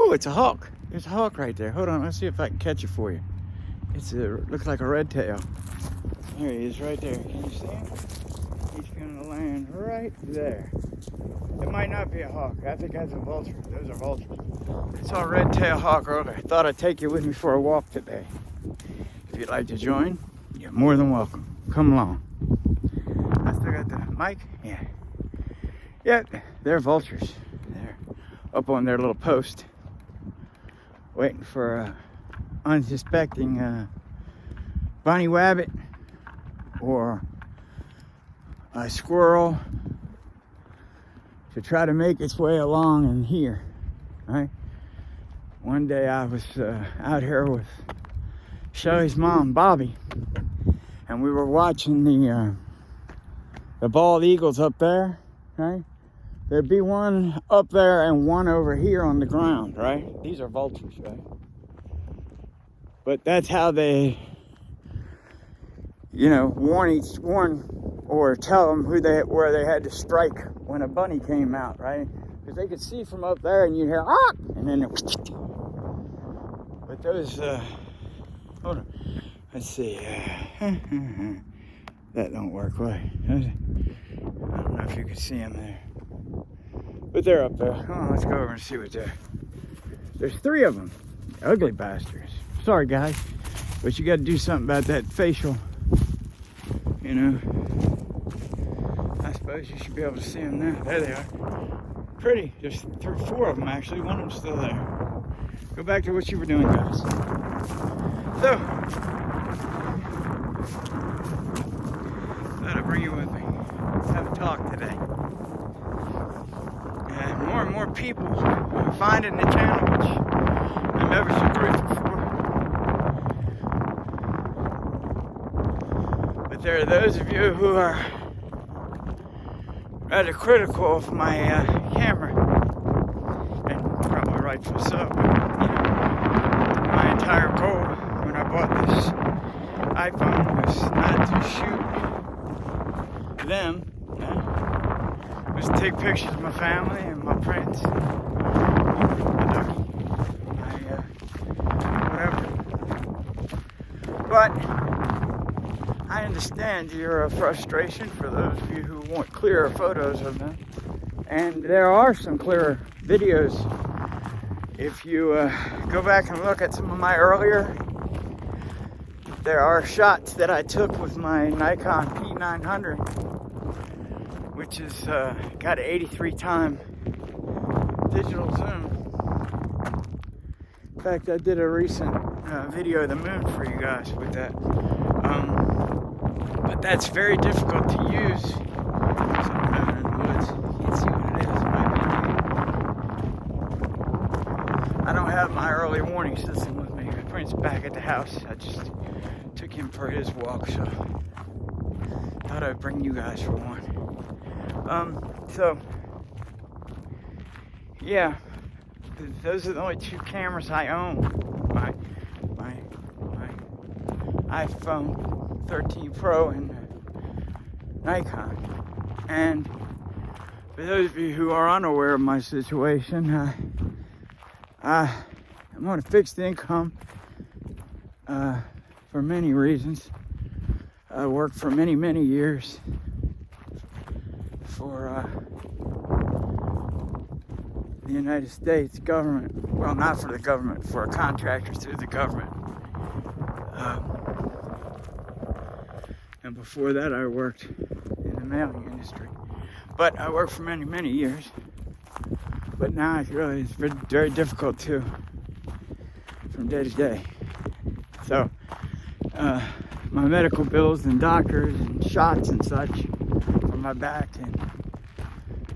Oh, it's a hawk. There's a hawk right there. Hold on, let's see if I can catch it for you. Looks like a red tail. There he is right there. Can you see him? He's gonna land right there. It might not be a hawk. I think that's a vulture. Those are vultures. I saw a red tail hawk earlier. I thought I'd take you with me for a walk today. If you'd like to join, you're more than welcome. Come along. I still got the mic? Yeah. Yep, they're vultures. They're up on their little post, waiting for unsuspecting bunny rabbit or a squirrel to try to make its way along in here, right? One day I was out here with Shelly's mom, Bobby, and we were watching the bald eagles up there, right? There'd be one up there and one over here on the ground, right? These are vultures, right? But that's how they, warn or tell them where they had to strike when a bunny came out, right? Because they could see from up there and you hear, ah! And then, but those, hold on, let's see, that don't work, right? I don't know if you can see them there. But they're up there. Oh, let's go over and see what there's 3 of them. Ugly bastards. Sorry, guys, but you got to do something about that facial, I suppose you should be able to see them now. There they are. Pretty. There's 4 of them, actually. One of them's still there. Go back to what you were doing, guys. So, thought I'd bring you with me. Let's have a talk today. And more people are finding the channel, which I'm ever so grateful for. But there are those of you who are rather critical of my camera, and probably rightfully so. But, my entire goal when I bought this iPhone was not to shoot them, was to take pictures of my family and my friends, my ducky, whatever. But I understand your frustration for those of you who want clearer photos of them. And there are some clearer videos. If you go back and look at some of my earlier, there are shots that I took with my Nikon P900, which is got an 83-time digital zoom. In fact, I did a recent video of the moon for you guys with that. But that's very difficult to use. Something out in the woods. You can't see what it is. It might be I don't have my early warning system with me. My friend's back at the house. I just took him for his walk, so thought I'd bring you guys for one. So yeah, those are the only 2 cameras I own. My iPhone 13 Pro and Nikon. And for those of you who are unaware of my situation, I'm on a fixed income for many reasons. I worked for many years for the United States government. Well, not for the government, for a contractor through the government. And before that, I worked in the mailing industry. But I worked for many years. But now it's very difficult too, from day to day. So, my medical bills and doctors and shots and such for my back, and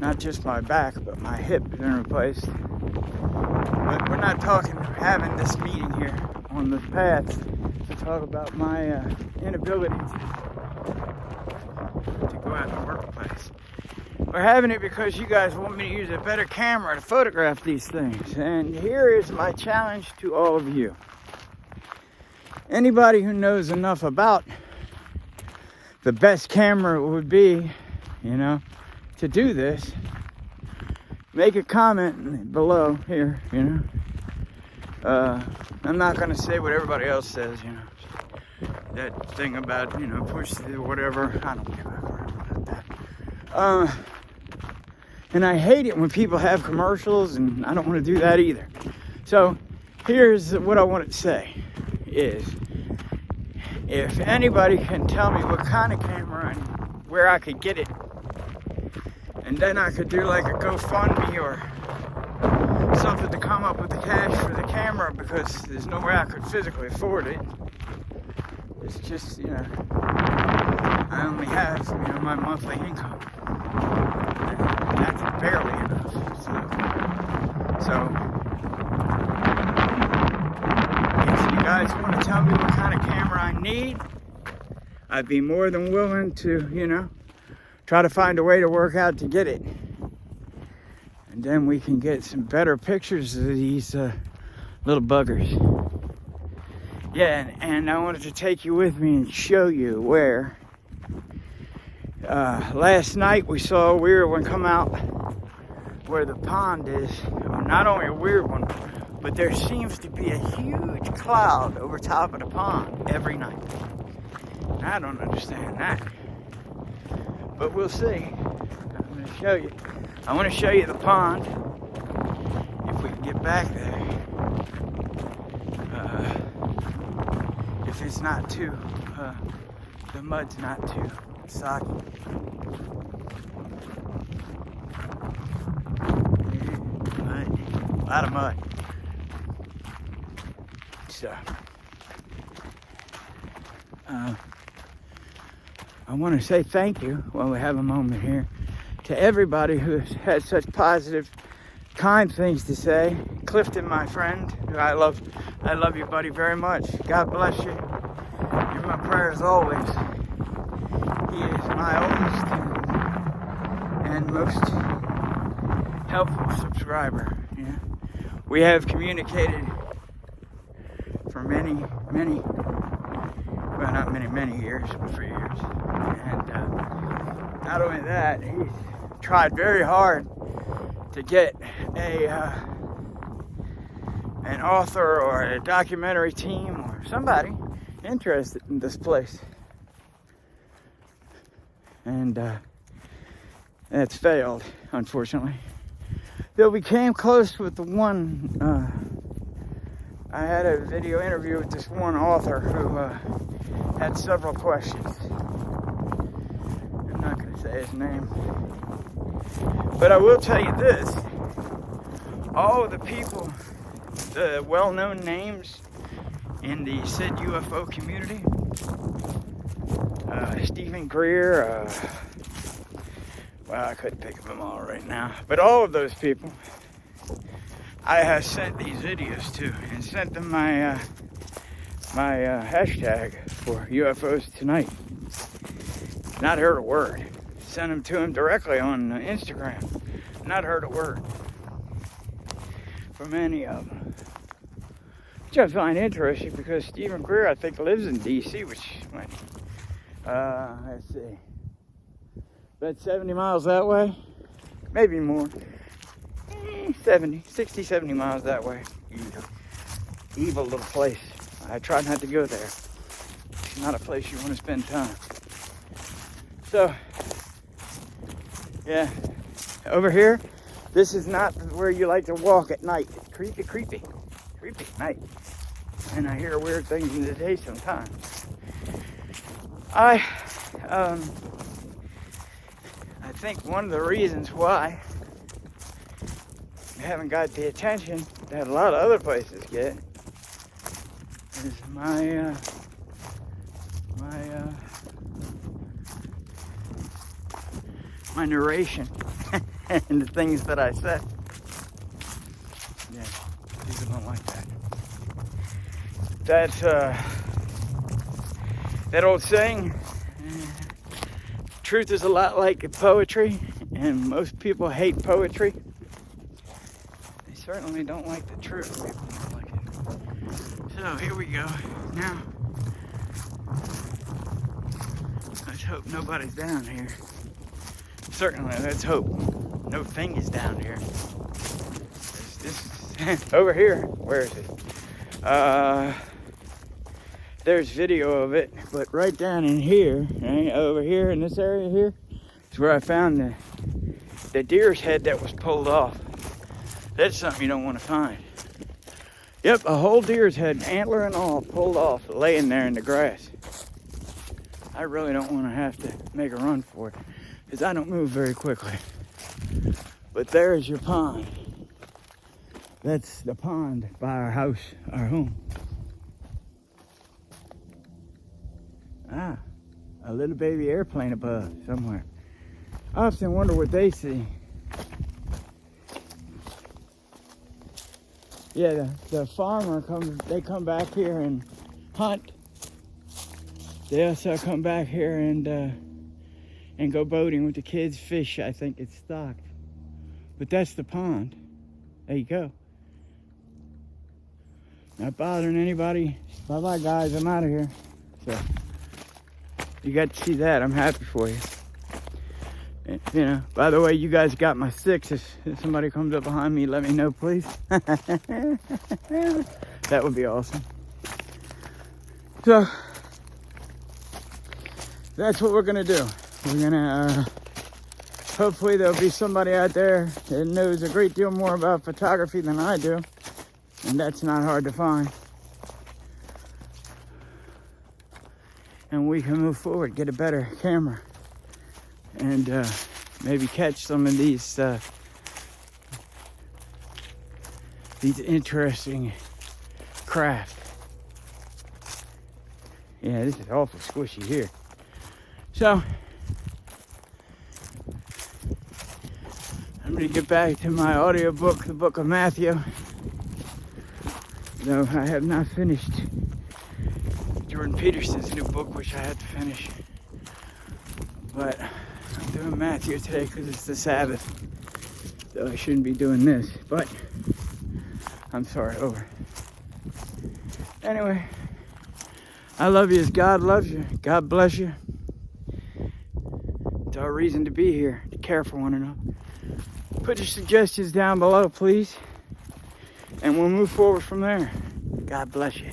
not just my back, but my hip has been replaced. But we're not having this meeting here on the path to talk about my inability to go out in the workplace. We're having it because you guys want me to use a better camera to photograph these things. And here is my challenge to all of you. Anybody who knows enough about the best camera would be, to do this, make a comment below here, I'm not gonna say what everybody else says, you know. That thing about, you know, push the whatever. I don't give a crap about that. And I hate it when people have commercials, and I don't want to do that either. So here's what I wanted to say is, if anybody can tell me what kind of camera and where I could get it, and then I could do like a GoFundMe or something to come up with the cash for the camera, because there's no way I could physically afford it. It's just, you know, I only have, you know, my monthly income. And that's barely enough. So if you guys want to tell me what kind of camera I need, I'd be more than willing to, you know, try to find a way to work out to get it. And then we can get some better pictures of these little buggers. Yeah, and I wanted to take you with me and show you where last night we saw a weird one come out where the pond is. Well, not only a weird one, but there seems to be a huge cloud over top of the pond every night. I don't understand that, but we'll see. I'm going to show you. I want to show you the pond if we can get back there. If it's not too, the mud's not too soggy. Mud. A lot of mud. So, I want to say thank you while we have a moment here to everybody who has had such positive, kind things to say. Clifton, my friend, who I love you, buddy, very much. God bless you. You're my prayers always. He is my oldest and most helpful subscriber. Yeah. We have communicated for many, well, not many years, but for years. And not only that, he's tried very hard to get an author or a documentary team or somebody interested in this place. And that's failed, unfortunately. Though we came close with the one, I had a video interview with this one author who had several questions. I'm not going to say his name. But I will tell you this. All of the people, the well-known names in the said UFO community, Stephen Greer, well, I couldn't pick them all right now, but all of those people I have sent these videos to and sent them my hashtag for UFOs Tonight. Not heard a word. Sent them to him directly on Instagram. Not heard a word from any of them. Which I find interesting, because Stephen Greer, I think, lives in D.C., which, let's see, about 70 miles that way, maybe more, 60, 70 miles that way. Evil little place. I try not to go there. It's not a place you want to spend time. So, yeah, over here, this is not where you like to walk at night. It's creepy at night. And I hear weird things in the day sometimes. I think one of the reasons why we haven't got the attention that a lot of other places get is my narration and the things that I said. Yeah, people don't like that. That's that old saying, truth is a lot like poetry, and most people hate poetry. They certainly don't like the truth. People don't like it. So here we go. Now, let's hope nobody's down here. Certainly, let's hope no thing is down here. This over here. Where is it? There's video of it, but right down in here, right, over here in this area here, is where I found the deer's head that was pulled off. That's something you don't want to find. Yep, a whole deer's head, antler and all, pulled off, laying there in the grass. I really don't want to have to make a run for it, because I don't move very quickly. But there's your pond. That's the pond by our house, our home. Ah, a little baby airplane above somewhere. I often wonder what they see. Yeah, the farmer they come back here and hunt. They also come back here and go boating with the kids, fish. I think it's stocked. But that's the pond. There you go. Not bothering anybody. Bye-bye, guys. I'm out of here. So, you got to see that. I'm happy for you. And, you know, by the way, you guys got my 6. If somebody comes up behind me, let me know, please. That would be awesome. So, that's what we're going to do. We're going to, hopefully there'll be somebody out there that knows a great deal more about photography than I do. And that's not hard to find. And we can move forward, get a better camera, and maybe catch some of these interesting craft. Yeah, this is awful squishy here. So, I'm gonna get back to my audiobook, the book of Matthew. Though I have not finished Jordan Peterson's new book, which I had to finish. But I'm doing Matthew today because it's the Sabbath. So I shouldn't be doing this. But I'm sorry, over. Anyway, I love you as God loves you. God bless you. It's our reason to be here, to care for one another. Put your suggestions down below, please. And we'll move forward from there. God bless you.